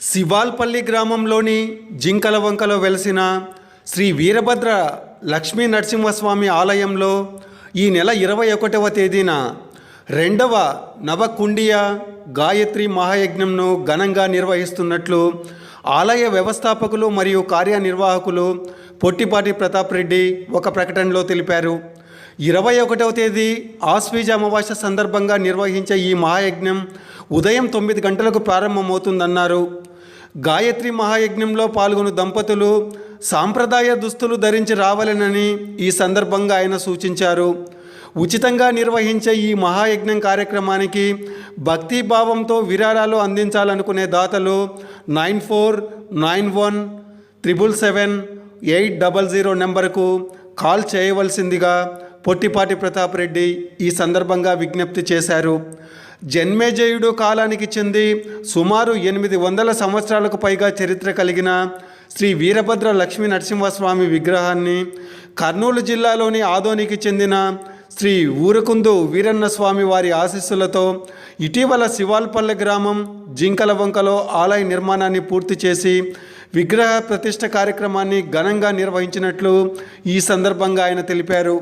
శివాల్పల్లి గ్రామంలోని జింకలవంకలో వెలిసిన శ్రీ వీరభద్ర లక్ష్మీ నరసింహస్వామి ఆలయంలో ఈ నెల 21వ తేదీన రెండవ నవకుండియ గాయత్రి మహాయజ్ఞంను ఘనంగా నిర్వహిస్తున్నట్లు ఆలయ వ్యవస్థాపకులు మరియు కార్యనిర్వాహకులు పొట్టిపాటి ప్రతాప్ రెడ్డి ఒక ప్రకటనలో తెలిపారు. 21వ తేదీ ఆశ్వీజ అమావాస్య సందర్భంగా నిర్వహించే ఈ మహాయజ్ఞం ఉదయం 9 గంటలకు ప్రారంభమవుతుందన్నారు. గాయత్రి మహాయజ్ఞంలో పాల్గొను దంపతులు సాంప్రదాయ దుస్తులు ధరించి రావాలనని ఈ సందర్భంగా ఆయన సూచించారు. ఉచితంగా నిర్వహించే ఈ మహాయజ్ఞం కార్యక్రమానికి భక్తిభావంతో విరాళాలు అందించాలనుకునే దాతలు 9491777800 నెంబర్కు కాల్ చేయవలసిందిగా పొట్టిపాటి ప్రతాప్ రెడ్డి ఈ సందర్భంగా విజ్ఞప్తి చేశారు. జన్మేజయుడు కాలానికి చెంది సుమారు 800 సంవత్సరాలకు పైగా చరిత్ర కలిగిన శ్రీ వీరభద్ర లక్ష్మీ నరసింహస్వామి విగ్రహాన్ని కర్నూలు జిల్లాలోని ఆదోనికి చెందిన శ్రీ ఊరకుందు వీరన్నస్వామి వారి ఆశీస్సులతో ఇటీవల శివాల్పల్లె గ్రామం జింకలవంకలో ఆలయ నిర్మాణాన్ని పూర్తి చేసి విగ్రహ ప్రతిష్ఠ కార్యక్రమాన్ని ఘనంగా నిర్వహించినట్లు ఈ సందర్భంగా ఆయన తెలిపారు.